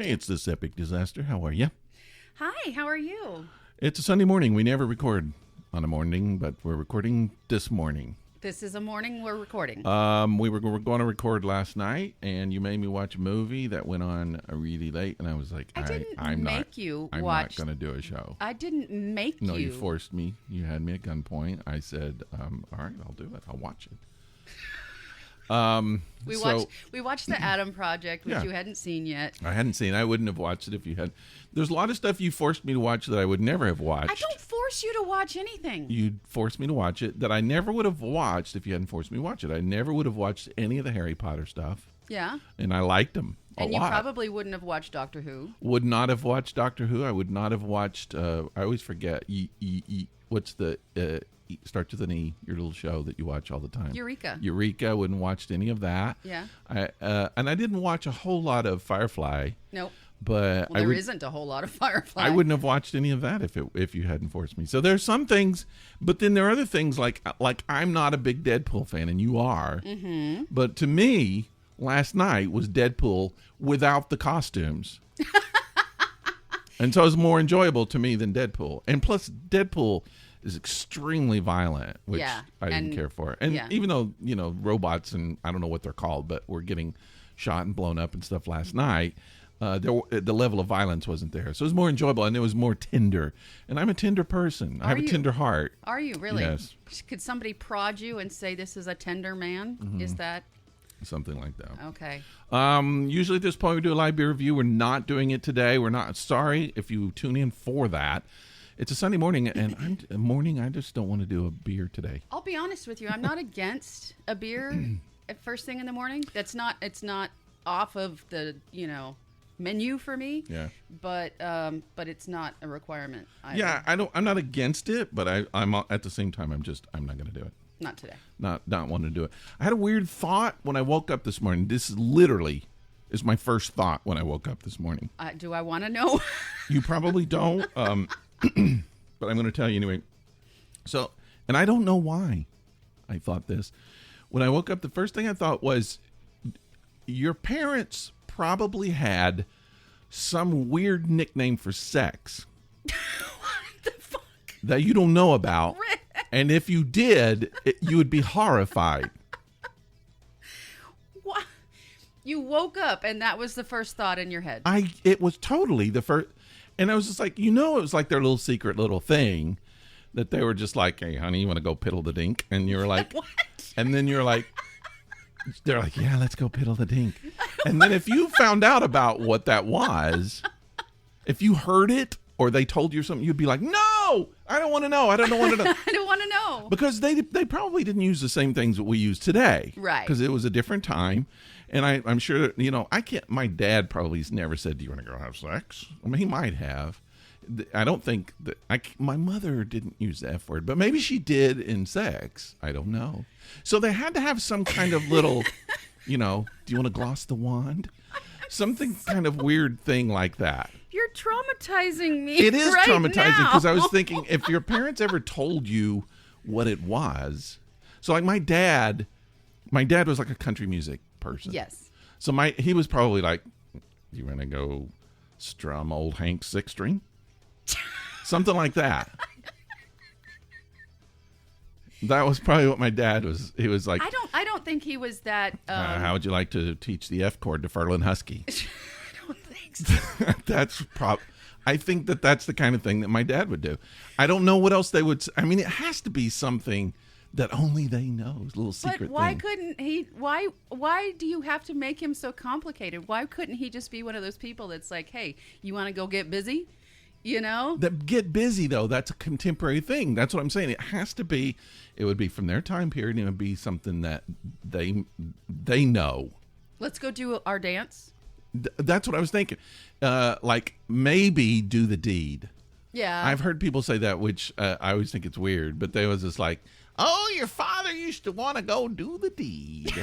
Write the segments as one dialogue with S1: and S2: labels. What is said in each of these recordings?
S1: Hey, it's This Epic Disaster. How are you?
S2: Hi, how are you?
S1: It's a Sunday morning. We never record on a morning, but we're recording this morning.
S2: This is a morning we're recording.
S1: We were going to record last night, and you made me watch a movie that went on really late, and I was like, I'm not going to do a show.
S2: I didn't make you.
S1: No, you forced me. You had me at gunpoint. I said, all right, I'll do it. I'll watch it.
S2: We watched the Adam Project, which you hadn't seen yet.
S1: I hadn't seen. I wouldn't have watched it if you had. There's a lot of stuff you forced me to watch that I would never have watched.
S2: I don't force you to watch anything.
S1: You forced me to watch it that I never would have watched if you hadn't forced me to watch it. I never would have watched any of the Harry Potter stuff.
S2: Yeah.
S1: And I liked them a lot.
S2: And you probably wouldn't have watched Doctor Who.
S1: Would not have watched Doctor Who. I would not have watched. I always forget. What's the starts with an E? Your little show that you watch all the time.
S2: Eureka.
S1: Eureka. Wouldn't watched any of that.
S2: Yeah.
S1: And I didn't watch a whole lot of Firefly.
S2: Nope.
S1: But
S2: there isn't a whole lot of Firefly.
S1: I wouldn't have watched any of that if you hadn't forced me. So there's some things, but then there are other things like I'm not a big Deadpool fan, and you are. Mm-hmm. But to me, last night was Deadpool without the costumes. And so it was more enjoyable to me than Deadpool. And plus, Deadpool is extremely violent, which I didn't care for. And even though, robots and I don't know what they're called, but were getting shot and blown up and stuff last night, the level of violence wasn't there. So it was more enjoyable, and it was more tender. And I'm a tender person. I have a tender heart.
S2: Are you really?
S1: Yes.
S2: Could somebody prod you and say this is a tender man? Mm-hmm. Is that...
S1: Something like that.
S2: Okay.
S1: Usually at this point we do a live beer review. We're not doing it today. We're not. Sorry if you tune in for that. It's a Sunday morning, and I just don't want to do a beer today.
S2: I'll be honest with you. I'm not against a beer at first thing in the morning. It's not off of the menu for me.
S1: Yeah.
S2: But it's not a requirement either.
S1: Yeah, I'm not against it, but I'm at the same time I'm not going to do it.
S2: Not today.
S1: Not wanting to do it. I had a weird thought when I woke up this morning. This literally is my first thought when I woke up this morning.
S2: Do I want to know?
S1: You probably don't, but I'm going to tell you anyway. So, and I don't know why I thought this. When I woke up, the first thing I thought was, your parents probably had some weird nickname for sex.
S2: What the fuck?
S1: That you don't know about.
S2: Rick.
S1: And if you did, you would be horrified.
S2: What? You woke up and that was the first thought in your head.
S1: It was totally the first. And I was just like, it was like their little secret little thing that they were just like, hey, honey, you want to go piddle the dink? And you're like,
S2: what?
S1: And then you're like, they're like, yeah, let's go piddle the dink. And then if you found out about what that was, if you heard it or they told you something, you'd be like, no, I don't want to know. I don't want to know.
S2: I don't want to know.
S1: Because they probably didn't use the same things that we use today.
S2: Right.
S1: Because it was a different time. And I'm sure that, my dad probably has never said, do you want to go have sex? I mean, he might have. I don't think that, my mother didn't use the F word, but maybe she did in sex. I don't know. So they had to have some kind of little, do you want to gloss the wand? Something kind of weird thing like that.
S2: You're traumatizing me.
S1: It is
S2: right
S1: traumatizing because I was
S2: now.
S1: thinking, if your parents ever told you what it was. So like my dad was like a country music person.
S2: Yes.
S1: So he was probably like, you want to go strum old Hank's six string? Something like that. That was probably what my dad was. He was like,
S2: I don't think he was that.
S1: How would you like to teach the F chord to Ferlin Husky?
S2: I don't think so.
S1: I think that's the kind of thing that my dad would do. I don't know what else they would. I mean, it has to be something that only they know. It's a little secret thing.
S2: But why couldn't he? Why do you have to make him so complicated? Why couldn't he just be one of those people that's like, hey, you want to go get busy?
S1: That get busy though. That's a contemporary thing. That's what I'm saying. It has to be. It would be from their time period. And it would be something that they know.
S2: Let's go do our dance.
S1: That's what I was thinking. Like maybe do the deed.
S2: Yeah.
S1: I've heard people say that, which I always think it's weird. But they was just like, oh, your father used to want to go do the deed.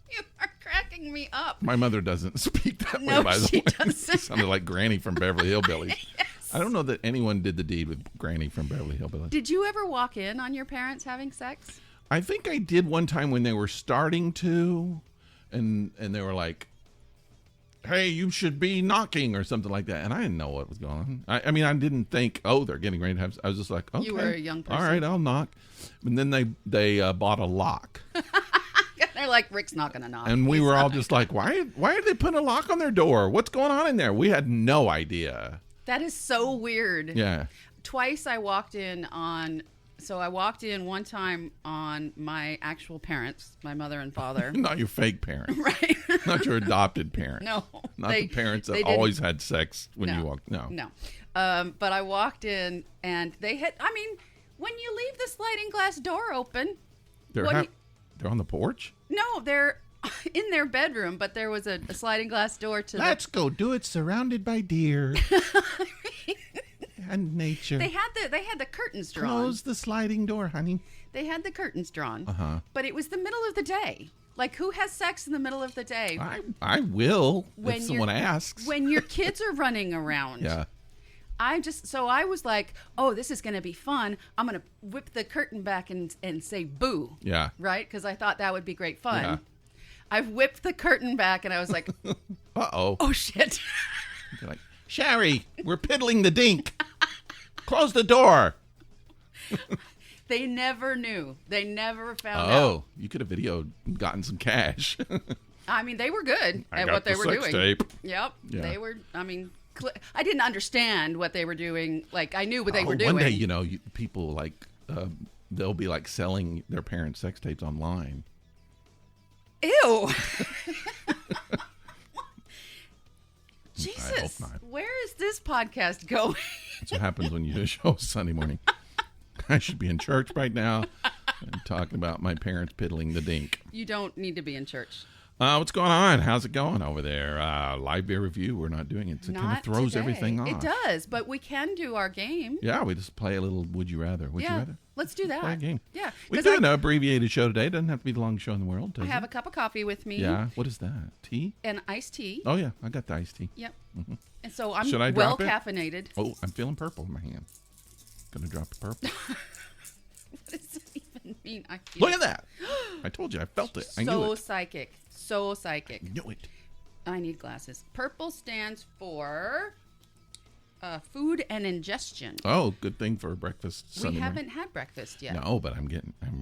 S2: You are cracking me up.
S1: My mother doesn't speak that way, by the way.
S2: Doesn't.
S1: She sounded like Granny from Beverly Hillbillies.
S2: Yes.
S1: I don't know that anyone did the deed with Granny from Beverly Hillbillies.
S2: Did you ever walk in on your parents having sex?
S1: I think I did one time when they were starting to, and they were like, hey, you should be knocking or something like that. And I didn't know what was going on. I mean, I didn't think, oh, they're getting ready to have. I was just like, okay,
S2: You were a young person.
S1: All right, I'll knock. And then they bought a lock.
S2: They're like, Rick's not going to knock.
S1: And we were all just like, why are they putting a lock on their door? What's going on in there? We had no idea.
S2: That is so weird.
S1: Yeah.
S2: Twice I walked in on. So I walked in one time on my actual parents, my mother and father.
S1: Not your fake parents.
S2: Right.
S1: Not your adopted parents.
S2: No.
S1: Not the parents that always had sex when you walked. No.
S2: No. But I walked in and they had, I mean, when you leave the sliding glass door open.
S1: They're on the porch?
S2: No, they're in their bedroom, but there was a sliding glass door to
S1: Let's go do it surrounded by deer. And nature.
S2: They had the curtains drawn.
S1: Close the sliding door, honey.
S2: They had the curtains drawn.
S1: Uh-huh.
S2: But it was the middle of the day. Like, who has sex in the middle of the day?
S1: I will if someone asks.
S2: When your kids are running around.
S1: Yeah.
S2: So I was like, oh, this is going to be fun. I'm going to whip the curtain back and say boo.
S1: Yeah.
S2: Right? Because I thought that would be great fun.
S1: Yeah.
S2: I've whipped the curtain back and I was like,
S1: uh-oh.
S2: Oh, shit.
S1: They're like, Sherry, we're piddling the dink. Close the door.
S2: They never knew. They never found out.
S1: Oh, you could have videoed and gotten some cash.
S2: I mean, they were good at what they were doing.
S1: Tape.
S2: Yep.
S1: Yeah.
S2: They were, I mean, I didn't understand what they were doing. Like, I knew what they were doing.
S1: One day, people like, they'll be like selling their parents' sex tapes online.
S2: Ew. Jesus.
S1: I hope not.
S2: Where is this podcast going?
S1: That's what happens when you do a show Sunday morning. I should be in church right now and talking about my parents piddling the dink.
S2: You don't need to be in church.
S1: What's going on? How's it going over there? Live beer review. We're not doing it. It kind of throws everything off.
S2: It does, but we can do our game.
S1: Yeah, we just play a little Would You Rather. Would you rather?
S2: Let's do that.
S1: Play a game.
S2: Yeah.
S1: We do an abbreviated show today. It doesn't have to be the longest show in the world, does
S2: I have
S1: it?
S2: a cup of coffee with me.
S1: Yeah. What is that? Tea?
S2: An iced tea.
S1: Oh, yeah. I got the iced tea.
S2: Yep. Mm-hmm. And so I'm
S1: Should I
S2: well
S1: drop it?
S2: caffeinated.
S1: Oh, I'm feeling purple in my hand. Gonna drop the purple.
S2: What does that even mean? I feel
S1: Look at that. I told you. I felt it. I knew it.
S2: Psychic. So psychic.
S1: Knew it.
S2: I need glasses. Purple stands for food and ingestion.
S1: Oh, good thing for breakfast Sunday
S2: We
S1: morning.
S2: haven't had breakfast yet.
S1: No, but I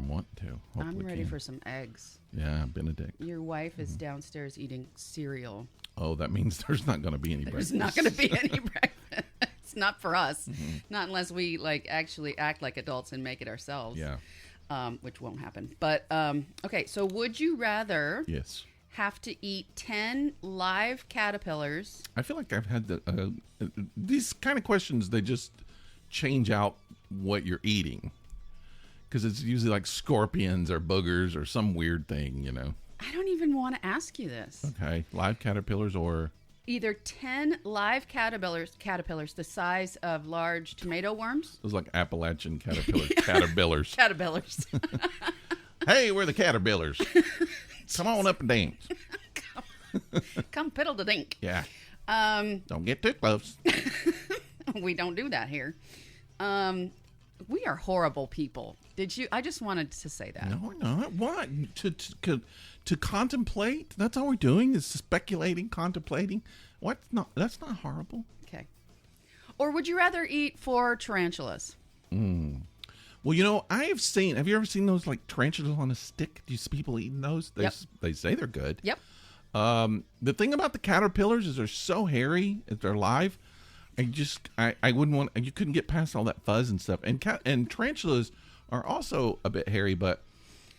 S1: want to.
S2: I'm
S1: Hopefully
S2: ready
S1: can.
S2: for some eggs.
S1: Yeah, Benedict.
S2: Your wife is downstairs eating cereal.
S1: Oh, that means there's not going to be any
S2: There's
S1: breakfast.
S2: not going to be any breakfast. It's not for us. Mm-hmm. Not unless we actually act like adults and make it ourselves.
S1: Yeah.
S2: Which won't happen. But okay, so would you rather
S1: Yes.
S2: have to eat 10 live caterpillars?
S1: I feel like I've had these kind of questions. They just change out what you're eating because it's usually like scorpions or boogers or some weird thing,
S2: I don't even want to ask you this.
S1: Okay, live caterpillars or
S2: Either 10 live caterpillars the size of large tomato worms.
S1: those like Appalachian caterpillars.
S2: Caterpillars.
S1: Hey, we're the caterpillars. Come on up and dance.
S2: Come piddle the dink.
S1: Yeah. Don't get too close.
S2: We don't do that here. We are horrible people. I just wanted to say that.
S1: No, we're not. What? To contemplate? That's all we're doing is speculating, contemplating. What? No, that's not horrible.
S2: Okay. Or would you rather eat 4 tarantulas?
S1: Well, have you ever seen those like tarantulas on a stick? Do you see people eating those? They say they're good.
S2: Yep.
S1: The thing about the caterpillars is they're so hairy if they're live. I wouldn't want. You couldn't get past all that fuzz and stuff. And tarantulas are also a bit hairy, but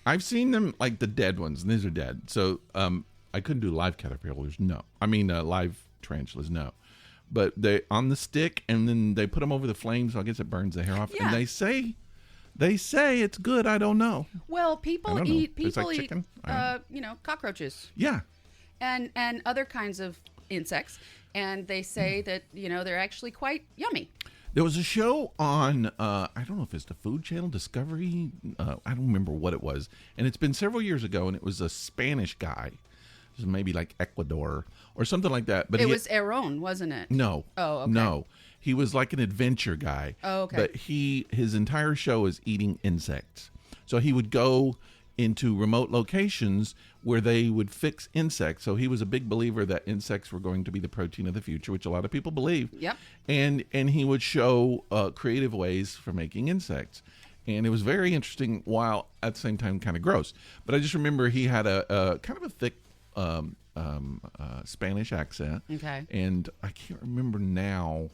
S1: I've seen them like the dead ones, and these are dead. So I couldn't do live caterpillars. No, I mean live tarantulas. No, but they on the stick, and then they put them over the flames. So I guess it burns the hair off.
S2: Yeah.
S1: And they say it's good. I don't know.
S2: Well, people
S1: don't know.
S2: eat
S1: It's like chicken?
S2: cockroaches
S1: Yeah.
S2: and other kinds of insects, and they say that they're actually quite yummy.
S1: There was a show on, I don't know if it's the Food Channel, Discovery, I don't remember what it was. And it's been several years ago, and it was a Spanish guy. It was maybe like Ecuador or something like that. But
S2: it was Aaron, wasn't it?
S1: No.
S2: Oh, okay.
S1: No. He was like an adventure guy.
S2: Oh, okay.
S1: But his entire show is eating insects. So he would go into remote locations where they would fix insects. So he was a big believer that insects were going to be the protein of the future, which a lot of people believe.
S2: Yep.
S1: And he would show creative ways for making insects. And it was very interesting, while at the same time kind of gross. But I just remember he had a kind of a thick Spanish accent.
S2: Okay.
S1: And I can't remember now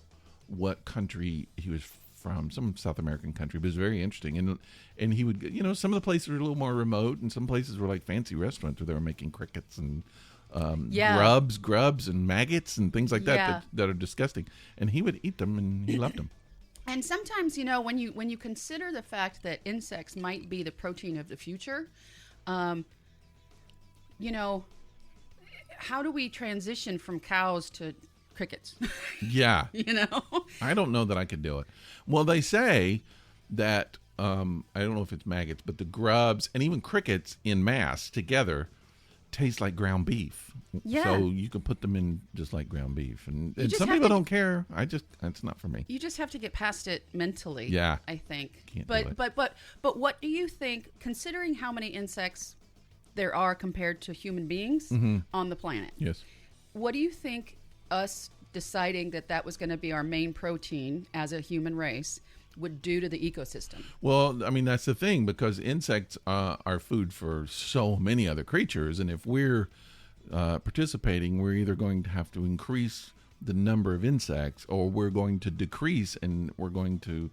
S1: what country he was from, some South American country, but it was very interesting. And he would, some of the places were a little more remote, and some places were like fancy restaurants where they were making crickets and grubs and maggots and things like that that are disgusting. And he would eat them, and he loved them.
S2: And sometimes, when you consider the fact that insects might be the protein of the future, how do we transition from cows to crickets?
S1: Yeah. I don't know that I could do it. Well, they say that, I don't know if it's maggots, but the grubs and even crickets in mass together taste like ground beef.
S2: Yeah.
S1: So you can put them in just like ground beef. And some people don't care. It's not for me.
S2: You just have to get past it mentally.
S1: Yeah.
S2: I think.
S1: Can't do it.
S2: But what do you think, considering how many insects there are compared to human beings on the planet?
S1: Yes.
S2: What do you think us deciding that was going to be our main protein as a human race would do to the ecosystem?
S1: Well, I mean, that's the thing, because insects are food for so many other creatures. And if we're participating, we're either going to have to increase the number of insects, or we're going to decrease, and we're going to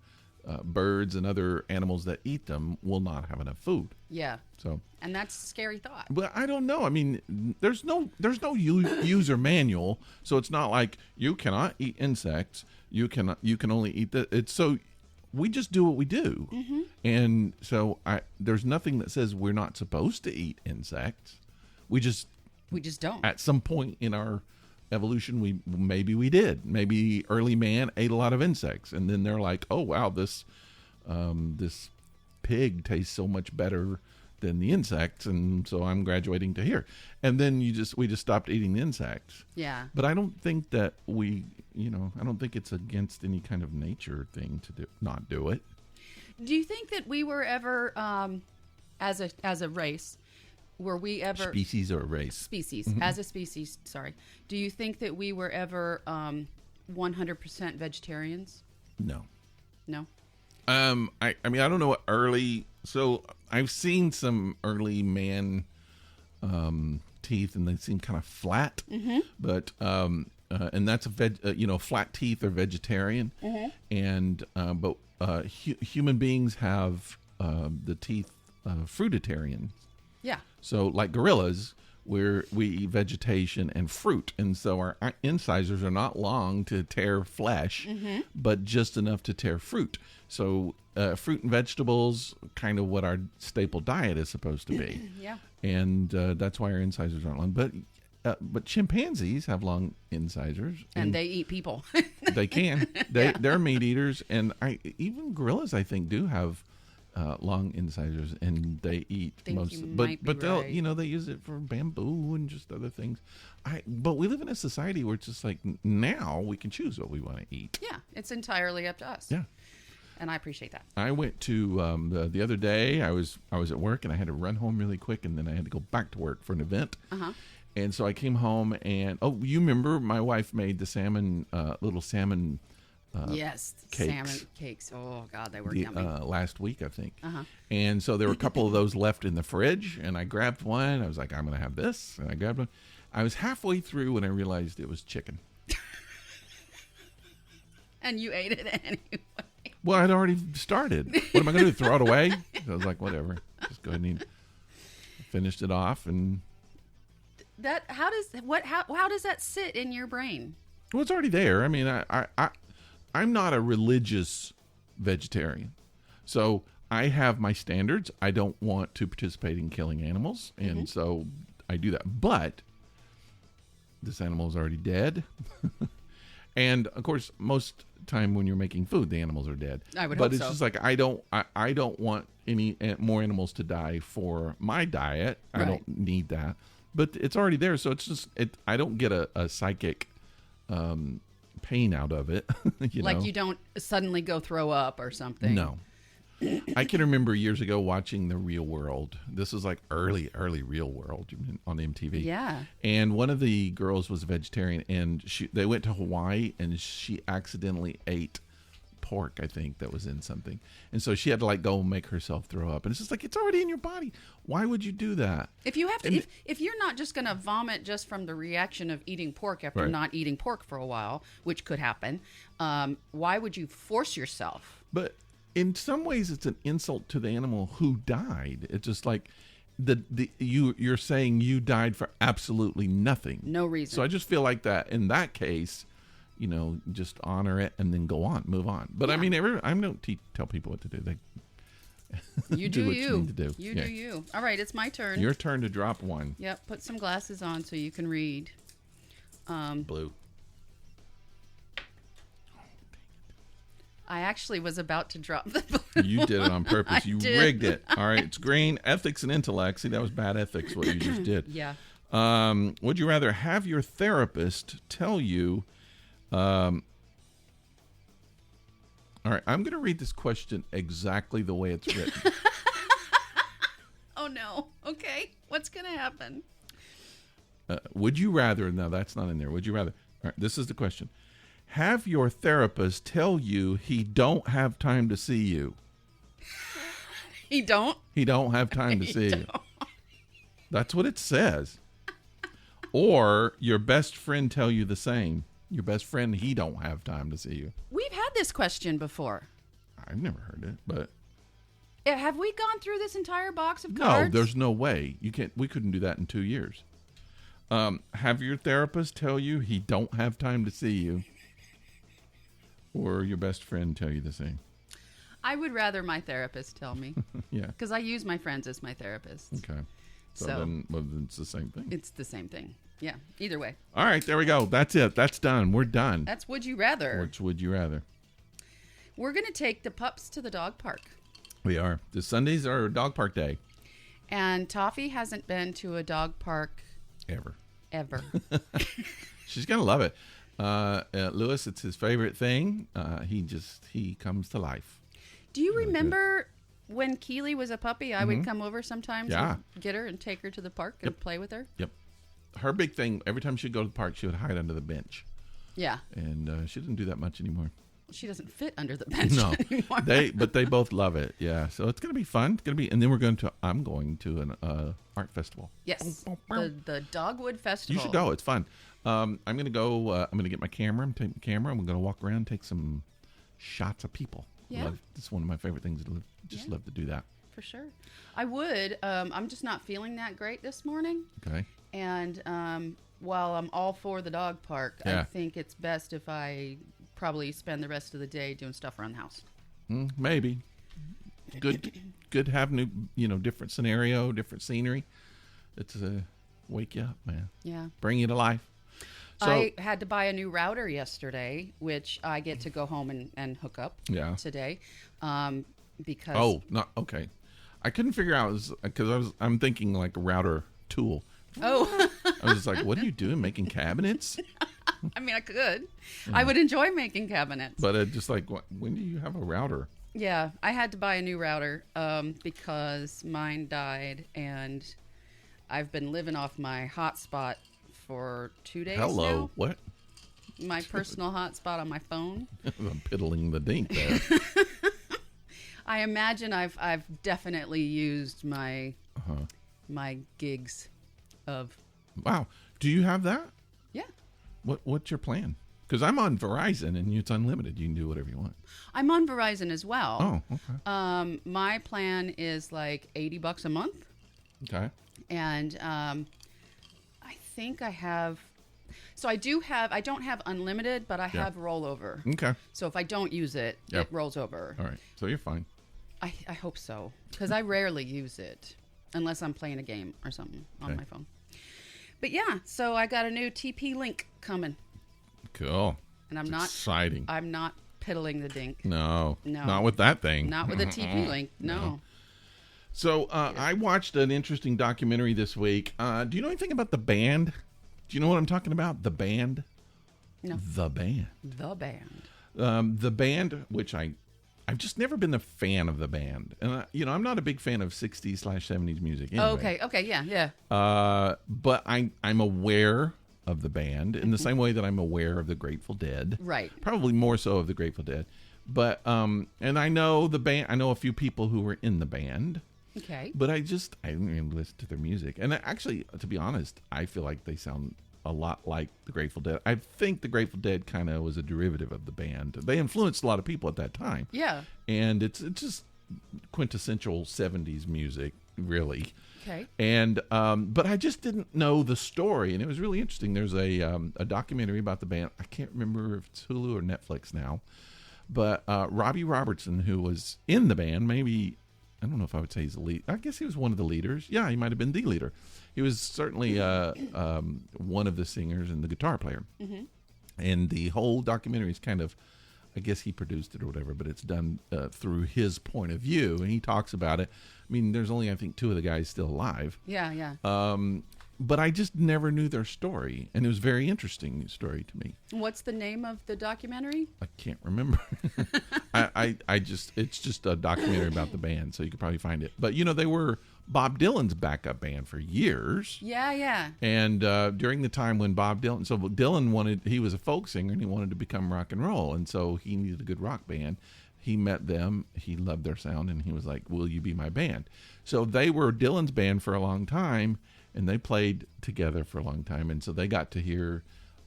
S1: birds and other animals that eat them will not have enough food.
S2: Yeah.
S1: So, and
S2: that's a scary thought.
S1: But I don't know. I mean, there's no user manual, so it's not like you cannot eat insects. You can only eat it's so we just do what we do. And so there's nothing that says we're not supposed to eat insects. We just don't. At some point in our evolution, maybe we did. Maybe early man ate a lot of insects, and then they're like, oh wow, this pig tastes so much better than the insects, and so I'm graduating to here. And then we just stopped eating the insects.
S2: Yeah.
S1: But I don't think that I don't think it's against any kind of nature thing to not do it.
S2: Do you think that we were ever, as a race, were we ever...
S1: Species or race? Species.
S2: As a species, sorry. Do you think that we were ever 100% vegetarians?
S1: No.
S2: No?
S1: I mean, I don't know what early... So I've seen some early man teeth, and they seem kind of flat. But... and that's flat teeth are vegetarian. And but human beings have the teeth fruitarian.
S2: Yeah.
S1: So like gorillas, we eat vegetation and fruit, and so our incisors are not long to tear flesh, but just enough to tear fruit. So fruit and vegetables, kind of what our staple diet is supposed to be.
S2: Yeah.
S1: And that's why our incisors aren't long. But chimpanzees have long incisors,
S2: and they eat people.
S1: They can. They're meat eaters, and even gorillas, I think, do have long incisors, and they eat most. But they'll they use it for bamboo and just other things. But we live in a society where it's just like now we can choose what we want to eat.
S2: Yeah, it's entirely up to us.
S1: Yeah.
S2: And I appreciate that.
S1: I went to the other day. I was at work, and I had to run home really quick, and then I had to go back to work for an event. And so I came home, and you remember my wife made the salmon, little salmon.
S2: Yes,
S1: cakes.
S2: Salmon cakes. Oh God, they were yummy.
S1: Last week, I think. And so there were a couple of those left in the fridge, and I grabbed one. I was like, I'm going to have this, and I grabbed one. I was halfway through when I realized it was chicken.
S2: And you ate it anyway.
S1: Well, I'd already started. What am I going to do? Throw it away? So I was like, whatever. Just go ahead and finished it off, and.
S2: How does that sit in your brain?
S1: Well, it's already there. I mean, I'm not a religious vegetarian, so I have my standards. I don't want to participate in killing animals, and so I do that. But this animal is already dead, and of course, most time when you're making food, the animals are dead.
S2: I would
S1: but
S2: hope
S1: it's
S2: so.
S1: Just like I don't want any more animals to die for my diet.
S2: Right.
S1: I don't need that. But it's already there, so it's just I don't get a psychic pain out of it. You
S2: don't suddenly go throw up or something.
S1: No. I can remember years ago watching The Real World. This was like early Real World on MTV.
S2: Yeah.
S1: And one of the girls was a vegetarian, and they went to Hawaii, and she accidentally ate pork, I think, that was in something. And so she had to like go make herself throw up. And it's just like, it's already in your body. Why would you do that?
S2: If you have to, if you're not just going to vomit just from the reaction of eating pork after
S1: Right.
S2: not eating pork for a while, which could happen, why would you force yourself?
S1: But in some ways, it's an insult to the animal who died. It's just like you're saying you died for absolutely nothing.
S2: No reason.
S1: So I just feel like that in that case, just honor it and then go on, move on. But I mean, I don't tell people what to do. They
S2: You do
S1: what
S2: you.
S1: you need to do.
S2: You
S1: Yeah.
S2: do you. All right, it's my turn.
S1: Your turn to drop one.
S2: Yep, put some glasses on so you can read.
S1: Blue.
S2: I actually was about to drop the blue.
S1: You did it on purpose. You
S2: did.
S1: rigged it. All right, it's green. Ethics and intellect. See, that was bad ethics, what you just did.
S2: Yeah.
S1: Would you rather have your therapist tell you... all right, I'm going to read this question exactly the way it's written.
S2: Oh, no. Okay. What's going to happen?
S1: Would you rather... No, that's not in there. Would you rather... All right, this is the question. Have your therapist tell you he don't have time to see you.
S2: He don't?
S1: He don't have time to see you. That's what it says. Or your best friend tell you the same. Your best friend, he don't have time to see you.
S2: We've had this question before.
S1: I've never heard it, but...
S2: Have we gone through this entire box of
S1: No,
S2: cards?
S1: there's no way. We couldn't do that in 2 years. Have your therapist tell you he don't have time to see you. Or your best friend tell you the same.
S2: I would rather my therapist tell me.
S1: Yeah.
S2: Because I use my friends as my therapists.
S1: Okay. So then it's the same thing.
S2: It's the same thing. Yeah. Either way.
S1: All right, there we go. That's it. That's done. We're done.
S2: That's Would You Rather.
S1: Which would you rather?
S2: We're going to take the pups to the dog park.
S1: We are. The Sundays are dog park day.
S2: And Toffee hasn't been to a dog park
S1: Ever. She's going to love it. Lewis, it's his favorite thing. He comes to life.
S2: Do you
S1: Really
S2: remember when Keely was a puppy? I would come over sometimes
S1: Yeah.
S2: and get her and take her to the park and play with her.
S1: Yep. Her big thing, every time she'd go to the park, she would hide under the bench.
S2: Yeah.
S1: And she doesn't do that much anymore.
S2: She doesn't fit under the bench
S1: No,
S2: anymore.
S1: but they both love it. Yeah, so it's gonna be fun. It's gonna be, and then I'm going to an art festival.
S2: Yes, the Dogwood Festival.
S1: You should go. It's fun. I'm gonna go. I'm gonna get my camera. I'm taking the camera. I'm gonna walk around, and take some shots of people.
S2: Yeah,
S1: it's one of my favorite things to live. Love to do that.
S2: For sure, I would. I'm just not feeling that great this morning.
S1: Okay.
S2: And while I'm all for the dog park,
S1: Yeah.
S2: I think it's best if I probably spend the rest of the day doing stuff around the house.
S1: Maybe. Good to have new, different scenario, different scenery. It's wake you up, man.
S2: Yeah.
S1: Bring you to life. So,
S2: I had to buy a new router yesterday, which I get to go home and hook up today. Because
S1: okay. I couldn't figure out because I'm thinking like a router tool.
S2: Oh.
S1: I was just like, what are you doing? Making cabinets?
S2: I mean, I could. I would enjoy making cabinets.
S1: But just like, when do you have a router?
S2: Yeah, I had to buy a new router because mine died, and I've been living off my hotspot for 2 days
S1: Hello,
S2: now.
S1: what?
S2: My personal hotspot on my phone.
S1: I'm piddling the dink there.
S2: I imagine I've definitely used my gigs of.
S1: Wow, do you have that?
S2: Yeah.
S1: What's your plan? Because I'm on Verizon and it's unlimited. You can do whatever you want.
S2: I'm on Verizon as well.
S1: Oh, okay.
S2: My plan is like $80 a month.
S1: Okay.
S2: And I think I have. So I don't have unlimited, but I have rollover.
S1: Okay.
S2: So if I don't use it, it rolls over.
S1: All right. So you're fine.
S2: I hope so, because I rarely use it unless I'm playing a game or something on my phone. But yeah, so I got a new TP Link coming.
S1: Cool.
S2: And
S1: exciting.
S2: I'm not piddling the dink.
S1: No. Not with that thing.
S2: Not with a TP Link. No.
S1: So I watched an interesting documentary this week. Do you know anything about the band? Do you know what I'm talking about? The band?
S2: No.
S1: The band.
S2: The band.
S1: The band, which I I've just never been a fan of the band, and I'm not a big fan of 60s/70s music. Anyway.
S2: Okay, yeah.
S1: But I'm aware of the band in the same way that I'm aware of the Grateful Dead.
S2: Right.
S1: Probably more so of the Grateful Dead. But and I know the band. I know a few people who were in the band.
S2: Okay.
S1: But I didn't even listen to their music. And actually, to be honest, I feel like they sound a lot like the Grateful Dead. I think the Grateful Dead kind of was a derivative of the band. They influenced a lot of people at that time.
S2: Yeah.
S1: And it's just quintessential 70s music, really.
S2: Okay.
S1: And but I just didn't know the story, and it was really interesting. There's a documentary about the band. I can't remember if it's Hulu or Netflix now. But Robbie Robertson, who was in the band, maybe... I don't know if I would say he's the lead. I guess he was one of the leaders. Yeah, he might have been the leader. He was certainly one of the singers and the guitar player. Mm-hmm. And the whole documentary is kind of, I guess he produced it or whatever, but it's done through his point of view, and he talks about it. I mean, there's only, I think, 2 of the guys still alive.
S2: Yeah.
S1: But I just never knew their story, and it was a very interesting story to me.
S2: What's the name of the documentary?
S1: I can't remember. It's just a documentary about the band, so you could probably find it. But they were Bob Dylan's backup band for years.
S2: Yeah.
S1: And during the time when Dylan he was a folk singer and he wanted to become rock and roll, and so he needed a good rock band. He met them, he loved their sound, and he was like, "Will you be my band?" So they were Dylan's band for a long time. And they played together for a long time. And so they got to hear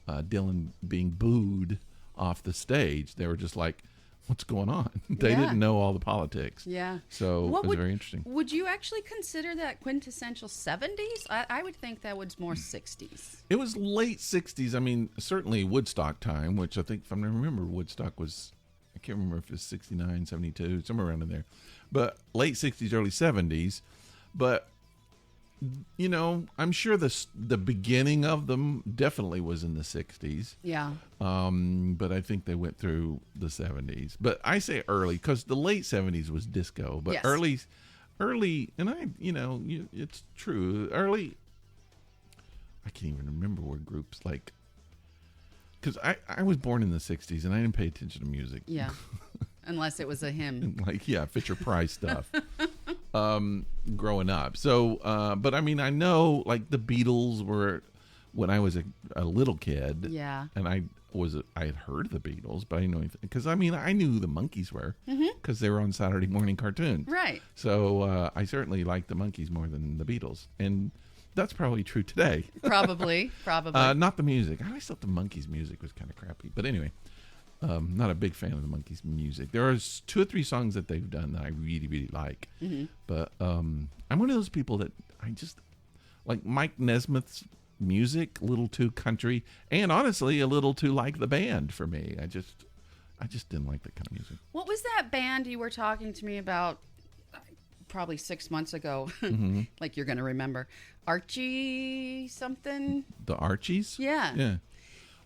S1: Dylan being booed off the stage. They were just like, what's going on? They didn't know all the politics.
S2: Yeah.
S1: So it was very interesting.
S2: Would you actually consider that quintessential 70s? I would think that was more 60s.
S1: It was late 60s. I mean, certainly Woodstock time, which I think, if I remember, Woodstock was, I can't remember if it was 69, 72, somewhere around in there. But late 60s, early 70s. But... I'm sure the beginning of them definitely was in the 60s.
S2: Yeah.
S1: But I think they went through the 70s. But I say early because the late 70s was disco. But
S2: yes.
S1: early, and it's true. Early, I can't even remember where groups like, because I was born in the 60s and I didn't pay attention to music.
S2: Yeah. Unless it was a hymn.
S1: Like, yeah, Fisher Price stuff. Growing up. So, but I mean, I know like the Beatles were when I was a little kid.
S2: Yeah.
S1: And I had heard the Beatles, but I didn't know anything. Because I mean, I knew who the Monkees were because they were on Saturday morning cartoons.
S2: Right.
S1: So I certainly liked the Monkees more than the Beatles. And that's probably true today.
S2: Probably.
S1: Not the music. I always thought the Monkees' music was kind of crappy. But anyway. Not a big fan of the Monkees' music. There are 2 or 3 songs that they've done that I really, really like. Mm-hmm. But I'm one of those people that I just like Mike Nesmith's music, a little too country, and honestly, a little too like the band for me. I just didn't like that kind of music.
S2: What was that band you were talking to me about probably 6 months ago? Mm-hmm. Like you're going to remember. Archie something?
S1: The Archies?
S2: Yeah.
S1: Yeah.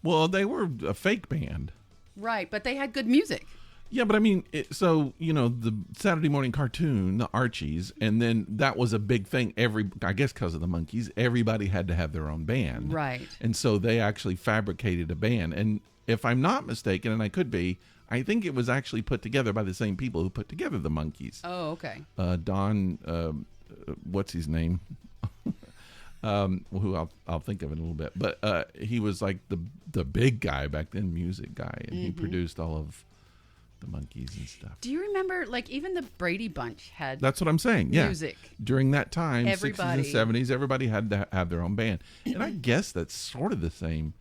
S1: Well, they were a fake band.
S2: Right, but they had good music.
S1: Yeah, but I mean, the Saturday morning cartoon, the Archies, and then that was a big thing. I guess because of the Monkees, everybody had to have their own band.
S2: Right.
S1: And so they actually fabricated a band. And if I'm not mistaken, and I could be, I think it was actually put together by the same people who put together the Monkees.
S2: Oh, okay.
S1: Don, what's his name? Who I'll think of in a little bit, but he was like the big guy back then, music guy, and he produced all of the Monkees and stuff.
S2: Do you remember, like, even the Brady Bunch had?
S1: That's what I'm saying. Yeah,
S2: music
S1: during that time,
S2: everybody.
S1: 60s and 70s, everybody had to have their own band, and I guess that's sort of the same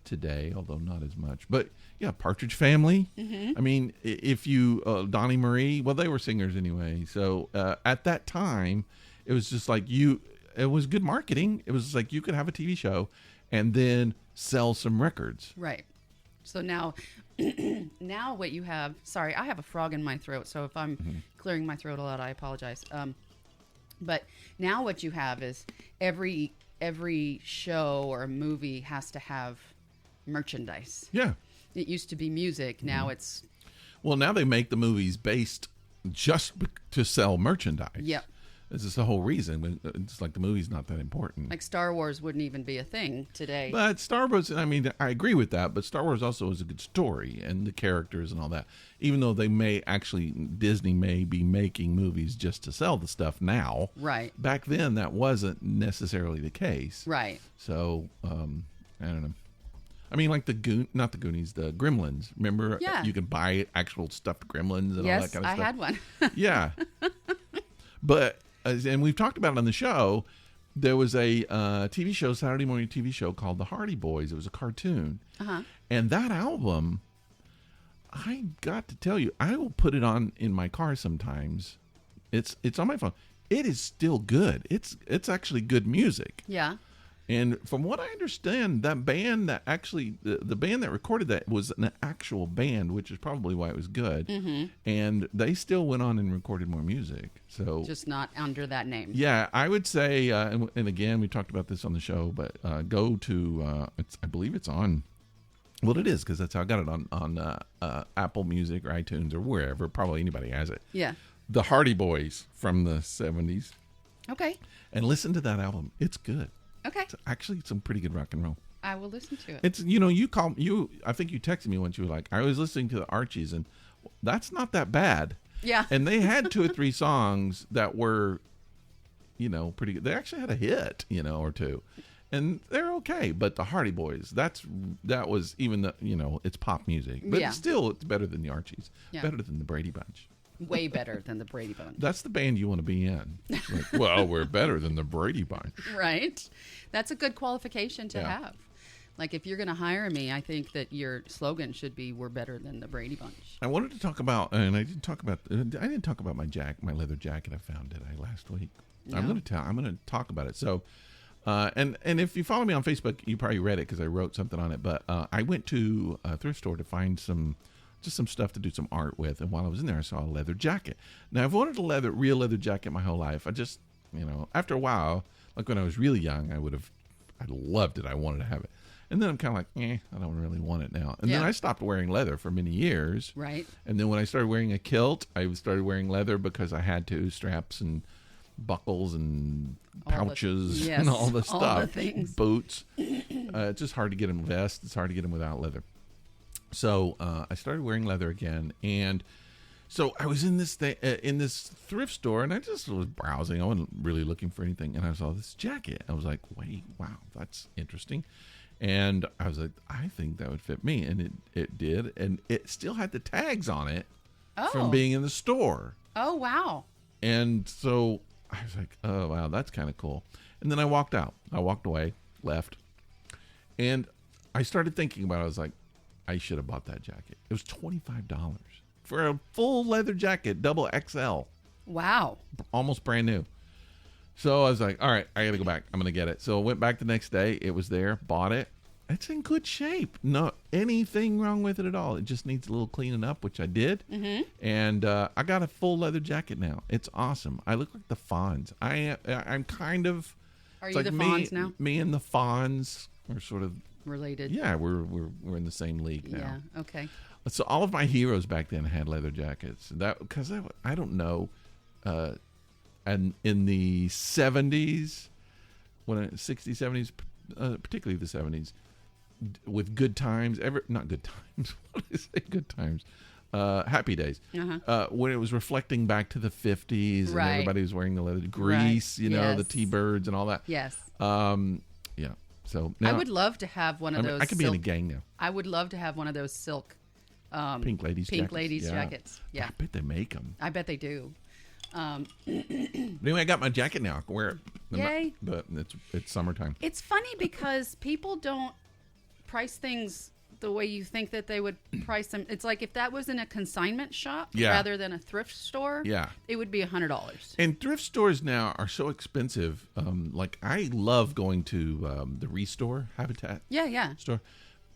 S1: today, although not as much. But yeah, Partridge Family. Mm-hmm. I mean, if you Donnie Marie, well, they were singers anyway. So at that time, it was just like it was good marketing. It was like you could have a TV show and then sell some records.
S2: Right. So now what you have, sorry, I have a frog in my throat. So if I'm clearing my throat a lot, I apologize. But now what you have is every show or movie has to have merchandise.
S1: Yeah.
S2: It used to be music. Now it's.
S1: Well, now they make the movies based just to sell merchandise.
S2: Yep.
S1: This is the whole reason. It's like the movie's not that important.
S2: Like Star Wars wouldn't even be a thing today.
S1: But Star Wars, I mean, I agree with that, but Star Wars also is a good story and the characters and all that. Even though Disney may be making movies just to sell the stuff now.
S2: Right.
S1: Back then, that wasn't necessarily the case.
S2: Right.
S1: So, I don't know. I mean, like the Goonies, the Gremlins. Remember?
S2: Yeah.
S1: You could buy actual stuffed Gremlins and all that kind of stuff.
S2: I had one.
S1: Yeah. But, and we've talked about it on the show, there was a TV show, Saturday morning TV show called The Hardy Boys. It was a cartoon.
S2: Uh-huh.
S1: And that album, I got to tell you, I will put it on in my car sometimes. It's on my phone. It is still good. It's actually good music.
S2: Yeah.
S1: And from what I understand, that band that actually, the band that recorded that was an actual band, which is probably why it was good. Mm-hmm. And they still went on and recorded more music. So
S2: just not under that name.
S1: Yeah, I would say, and again, we talked about this on the show, but go to, I believe it's on, well, it is, because that's how I got it on Apple Music or iTunes or wherever. Probably anybody has it.
S2: Yeah. The
S1: Hardy Boys from the 70s.
S2: Okay.
S1: And listen to that album. It's good.
S2: Okay.
S1: It's actually some pretty good rock and roll.
S2: I will listen to it.
S1: It's, I think you texted me once, you were like, I was listening to the Archies, and that's not that bad.
S2: Yeah.
S1: And they had 2 or 3 songs that were, pretty good. They actually had a hit, or 2. And they're okay. But the Hardy Boys, that was even the, it's pop music. But still, it's better than the Archies. Yeah. Better than the Brady Bunch.
S2: Way better than the Brady Bunch.
S1: That's the band you want to be in. Like, well, we're better than the Brady Bunch.
S2: Right. That's a good qualification to have. Like, if you're going to hire me, I think that your slogan should be, we're better than the Brady Bunch.
S1: I wanted to talk about, and I didn't talk about my leather jacket I found last week. No. I'm going to talk about it. So, and if you follow me on Facebook, you probably read it because I wrote something on it. But I went to a thrift store to find some stuff to do some art with, and while I was in there, I saw a leather jacket. Now, I've wanted a real leather jacket my whole life. I just, after a while, like when I was really young, I loved it. I wanted to have it. And then I'm kind of like, I don't really want it now. And then I stopped wearing leather for many years.
S2: Right.
S1: And then when I started wearing a kilt, I started wearing leather because I had to, straps and buckles and pouches and all the stuff.
S2: All the things.
S1: Boots. It's just hard to get them vests. It's hard to get them without leather. So I started wearing leather again, and so I was in this thrift store, and I just was browsing. I wasn't really looking for anything, and I saw this jacket. I was like, "Wait, wow, that's interesting." And I was like, "I think that would fit me," and it did, and it still had the tags on it from being in the store.
S2: Oh, wow!
S1: And so I was like, "Oh, wow, that's kind of cool." And then I walked out. I walked away, left, and I started thinking about it. I was like, I should have bought that jacket. It was $25 for a full leather jacket, double XL.
S2: Wow.
S1: Almost brand new. So I was like, all right, I got to go back. I'm going to get it. So I went back the next day. It was there, bought it. It's in good shape. Not anything wrong with it at all. It just needs a little cleaning up, which I did. Mm-hmm. And I got a full leather jacket now. It's awesome. I look like the Fonz. I'm kind of...
S2: Are you like the Fonz now?
S1: Me and the Fonz are sort of...
S2: related.
S1: Yeah, we're in the same league now.
S2: Yeah, okay.
S1: So all of my heroes back then had leather jackets. That because I don't know, and in the 70s, 60s, 70s, particularly the 70s, with Good Times, not Good Times. What did I say? Good Times. Happy Days. Uh-huh. When it was reflecting back to the 50s, and everybody was wearing the leather Grease, the T-Birds and all that.
S2: Yes.
S1: Yeah. So now,
S2: I would love to have one of those.
S1: I could be in a gang now.
S2: I would love to have one of those silk
S1: pink ladies
S2: jackets. Yeah.
S1: I bet they make them.
S2: I bet they do.
S1: Anyway, I got my jacket now. I can wear it.
S2: Yay.
S1: But it's summertime.
S2: It's funny because people don't price things the way you think that they would price them. It's like if that was in a consignment shop rather than a thrift store, it would be $100.
S1: And thrift stores now are so expensive. Like I love going to the Restore Habitat store.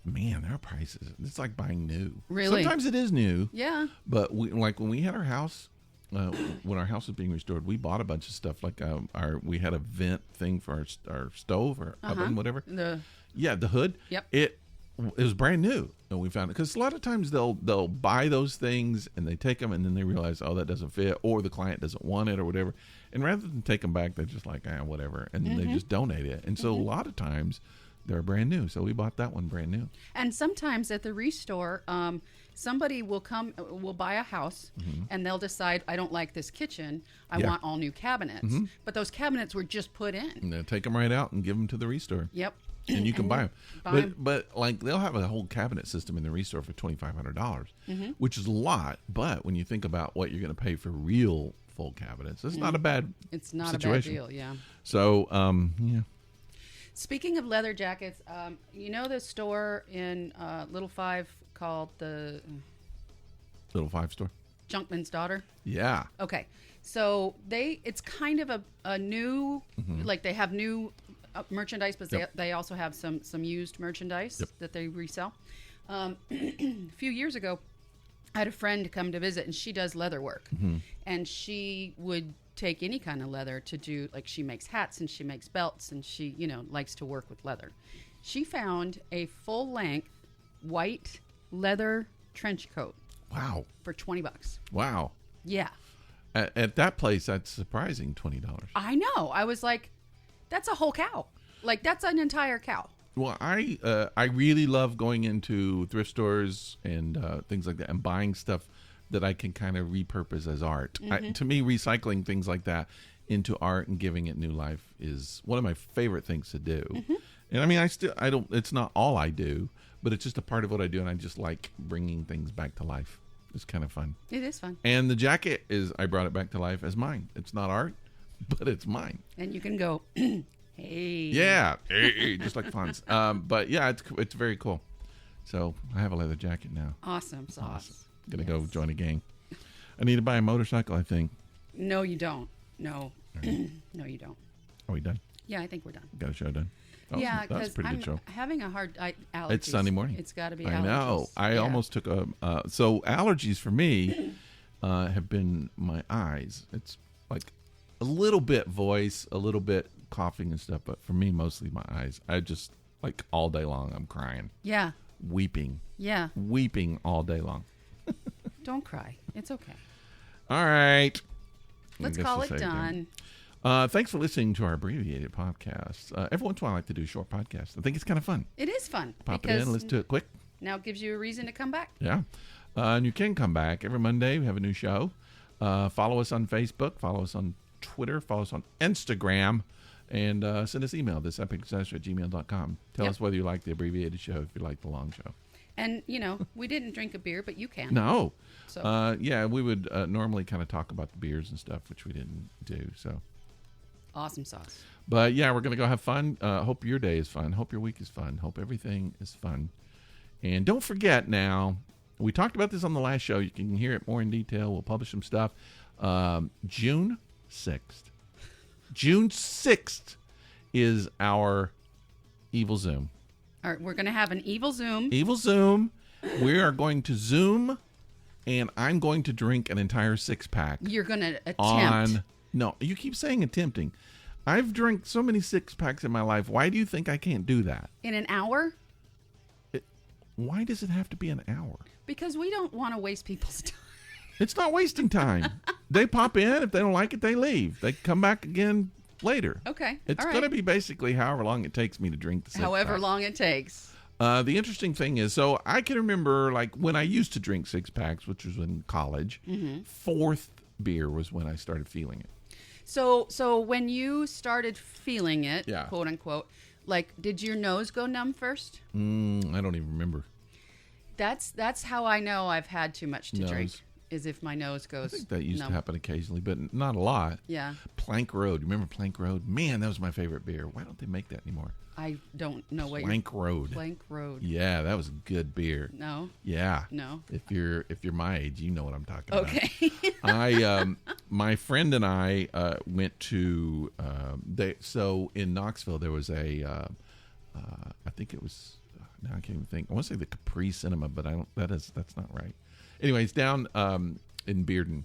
S1: Man, their prices, it's like buying new.
S2: Really?
S1: Sometimes it is new.
S2: Yeah.
S1: But when we had our house, when our house was being restored, we bought a bunch of stuff. Like we had a vent thing for our stove or oven, whatever. The hood.
S2: Yep.
S1: It was brand new, and we found it because a lot of times they'll buy those things and they take them and then they realize, oh, that doesn't fit, or the client doesn't want it or whatever, And rather than take them back, they're just like, whatever. And then they just donate it. And so a lot of times they're brand new. So we bought that one brand new.
S2: And sometimes at the restore, somebody will buy a house, and they'll decide, I don't like this kitchen. I want all new cabinets. But those cabinets were just put in.
S1: And they'll take them right out and give them to the restore.
S2: Yep.
S1: And you can buy them. But like they'll have a whole cabinet system in the restore for $2,500, which is a lot. But when you think about what you're going to pay for real full cabinets, it's not a bad
S2: It's not
S1: situation.
S2: a bad deal, yeah.
S1: So, yeah.
S2: Speaking of leather jackets, you know the store in Little Five called the
S1: Little Five store?
S2: Junkman's Daughter?
S1: Yeah.
S2: Okay. So it's kind of a new, like they have new merchandise, but they also have some used merchandise that they resell. A few years ago, I had a friend come to visit, and she does leather work. And she would take any kind of leather to do, like she makes hats and she makes belts, and she, likes to work with leather. She found a full-length white leather trench coat.
S1: Wow.
S2: For $20.
S1: Wow.
S2: Yeah.
S1: At that place, that's surprising, $20.
S2: I know. I was like, that's a whole cow. Like, that's an entire cow.
S1: Well, I really love going into thrift stores and things like that and buying stuff that I can kind of repurpose as art. To me, recycling things like that into art and giving it new life is one of my favorite things to do. And I mean, it's not all I do, but it's just a part of what I do. And I just like bringing things back to life. It's kind of fun.
S2: It is fun.
S1: And the jacket I brought it back to life as mine. It's not art, but it's mine.
S2: And you can go, hey.
S1: Yeah. Hey, just like Fonz. But yeah, it's very cool. So I have a leather jacket now.
S2: Awesome sauce.
S1: Awesome. Gonna go join a gang. I need to buy a motorcycle, I think.
S2: No, you don't. No. No, you don't.
S1: Are we done?
S2: Yeah, I think we're done.
S1: Got a show done? Oh,
S2: Yeah,
S1: that's a
S2: because
S1: pretty good show.
S2: I'm having a hard allergies.
S1: It's Sunday morning.
S2: It's got to be allergies.
S1: I know. I almost took so allergies for me have been my eyes. It's like a little bit voice, a little bit coughing and stuff, but for me, mostly my eyes. I just, like, all day long, I'm crying.
S2: Yeah.
S1: Weeping.
S2: Yeah.
S1: Weeping all day long.
S2: Don't cry. It's okay.
S1: All right.
S2: Let's call it done.
S1: Thanks for listening to our abbreviated podcast. Every once in a while, I like to do short podcasts. I think it's kind of fun.
S2: It is fun.
S1: Pop it in, listen to it quick.
S2: Now it gives you a reason to come back.
S1: Yeah. And you can come back. Every Monday, we have a new show. Follow us on Facebook. Follow us on Twitter. Follow us on Instagram. And send us email, thisepicdisaster@gmail.com. Tell us whether you like the abbreviated show, if you like the long show.
S2: And, we didn't drink a beer, but you can.
S1: No.
S2: So.
S1: Yeah, we would normally kind of talk about the beers and stuff, which we didn't do. So.
S2: Awesome sauce.
S1: But, yeah, we're going to go have fun. Hope your day is fun. Hope your week is fun. Hope everything is fun. And don't forget now, we talked about this on the last show. You can hear it more in detail. We'll publish some stuff. June 6th. June 6th is our Evil Zoom.
S2: All right, we're going to have an Evil Zoom.
S1: Evil Zoom. We are going to Zoom, and I'm going to drink an entire 6-pack.
S2: You're going to attempt.
S1: No, you keep saying attempting. I've drank so many 6-packs in my life. Why do you think I can't do that?
S2: In an hour?
S1: Why does it have to be an hour?
S2: Because we don't want to waste people's time.
S1: It's not wasting time. They pop in. If they don't like it, they leave. They come back again later.
S2: Okay.
S1: It's going to be basically however long it takes me to drink the 6-pack.
S2: However long it takes.
S1: The interesting thing is, so I can remember, like, when I used to drink 6-packs, which was in college, 4th beer was when I started feeling it.
S2: So when you started feeling it,
S1: Yeah.
S2: quote unquote, like, did your nose go numb first?
S1: I don't even remember.
S2: That's how I know I've had too much to
S1: Nose.
S2: drink, is if my nose goes
S1: I think that used
S2: numb.
S1: to happen occasionally, but not a lot.
S2: Yeah.
S1: Plank Road. Remember Plank Road? Man, that was my favorite beer. Why don't they make that anymore?
S2: I don't know what
S1: Plank Road.
S2: Plank Road.
S1: Yeah, that was a good beer.
S2: No.
S1: Yeah.
S2: No.
S1: If you're my age, you know what I'm talking about.
S2: Okay.
S1: My friend and I went to so in Knoxville there was a I think it was now I can't even think. I want to say the Capri Cinema, but that's not right. Anyways, down in Bearden.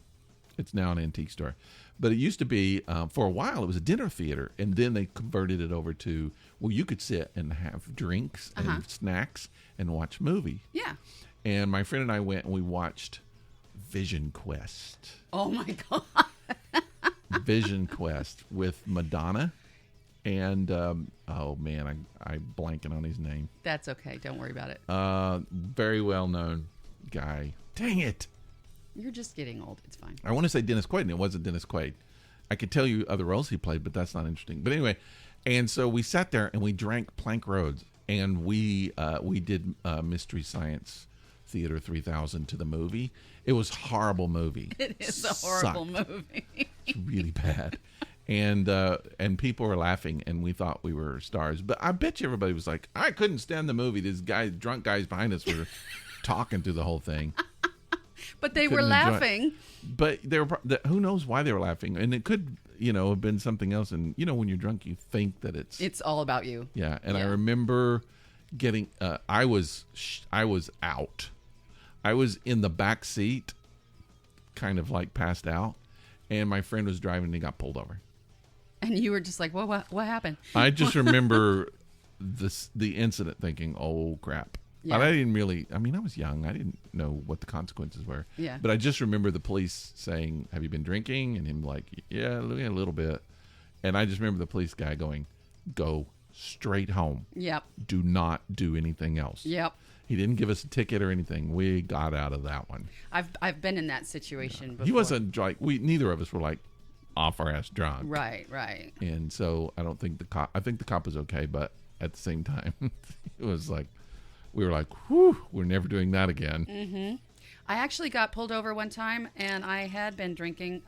S1: It's now an antique store. But it used to be, for a while, it was a dinner theater. And then they converted it over to, well, you could sit and have drinks and snacks and watch movie.
S2: Yeah.
S1: And my friend and I went and we watched Vision Quest.
S2: Oh, my God.
S1: Vision Quest with Madonna. And, oh, man, I'm blanking on his name.
S2: That's okay. Don't worry about it.
S1: Very well-known guy. Dang it.
S2: You're just getting old. It's fine.
S1: I want to say Dennis Quaid, and it wasn't Dennis Quaid. I could tell you other roles he played, but that's not interesting. But anyway, and so we sat there and we drank Plank Roads, and we did Mystery Science Theater 3000 to the movie. It was a horrible movie.
S2: It is a horrible movie.
S1: It's really bad. And people were laughing, and we thought we were stars. But I bet you everybody was like, I couldn't stand the movie. These drunk guys behind us were talking through the whole thing.
S2: But they were laughing.
S1: But they were. Who knows why they were laughing? And it could, have been something else. And when you're drunk, you think that it's
S2: all about you.
S1: Yeah. And I remember getting. I was out. I was in the back seat, kind of like passed out, and my friend was driving and he got pulled over.
S2: And you were just like, what happened?
S1: I just remember the incident thinking, oh, crap. Yeah. But I didn't really, I was young. I didn't know what the consequences were.
S2: Yeah.
S1: But I just remember the police saying, have you been drinking? And him like, yeah, a little bit. And I just remember the police guy going, go straight home.
S2: Yep.
S1: Do not do anything else.
S2: Yep.
S1: He didn't give us a ticket or anything. We got out of that one.
S2: I've been in that situation before.
S1: He wasn't like, neither of us were like, off our ass drunk.
S2: Right.
S1: And so I think the cop was okay, but at the same time, it was like, we were like, whew, we're never doing that again.
S2: Mm-hmm. I actually got pulled over one time, and I had been drinking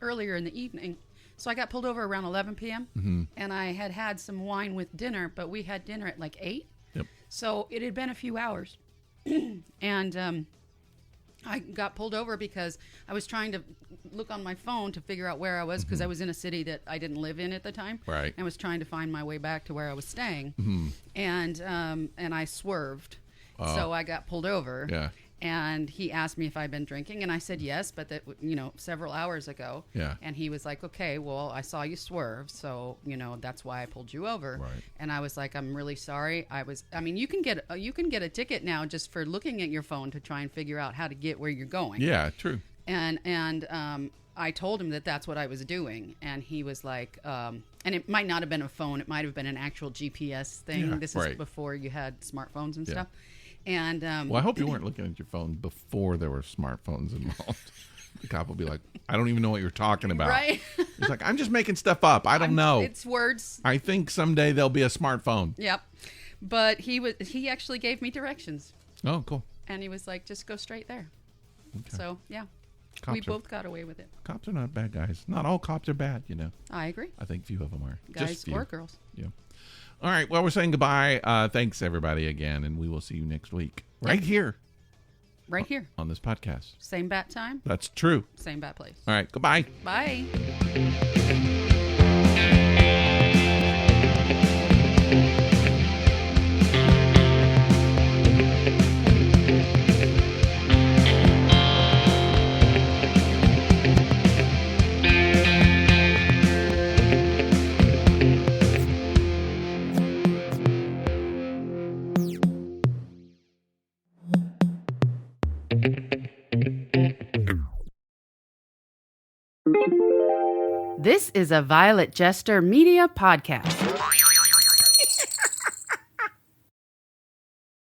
S2: earlier in the evening. So I got pulled over around 11 p.m., and I had some wine with dinner, but we had dinner at like 8.
S1: Yep.
S2: So it had been a few hours. And I got pulled over because I was trying to look on my phone to figure out where I was, because I was in a city that I didn't live in at the time.
S1: Right.
S2: And was trying to find my way back to where I was staying. And I swerved. So I got pulled over.
S1: Yeah.
S2: And he asked me if I'd been drinking, and I said yes, but that, several hours ago.
S1: Yeah.
S2: And he was like, okay, well, I saw you swerve, so, that's why I pulled you over.
S1: Right.
S2: And I was like, I'm really sorry. You can get a ticket now just for looking at your phone to try and figure out how to get where you're going.
S1: Yeah, true.
S2: And I told him that that's what I was doing, and he was like, and it might not have been a phone, it might have been an actual GPS thing.
S1: Yeah,
S2: this is before you had smartphones and stuff. And
S1: well, I hope you weren't looking at your phone before there were smartphones involved. The cop will be like, I don't even know what you're talking about.
S2: Right.
S1: He's like, I'm just making stuff up. I don't know.
S2: It's words.
S1: I think someday there'll be a smartphone.
S2: Yep. But he actually gave me directions.
S1: Oh, cool.
S2: And he was like, just go straight there.
S1: Okay.
S2: So, yeah.
S1: Cops
S2: we both got away with it.
S1: Cops are not bad guys. Not all cops are bad,
S2: I agree.
S1: I think few of them are.
S2: Guys
S1: Just few.
S2: or girls.
S1: Yeah. All right. Well, we're saying goodbye. Thanks, everybody, again, and we will see you next week. Right here.
S2: Right here.
S1: On this podcast.
S2: Same bat time.
S1: That's true.
S2: Same bat place.
S1: All right. Goodbye.
S2: Bye. This is a Violet Jester Media podcast.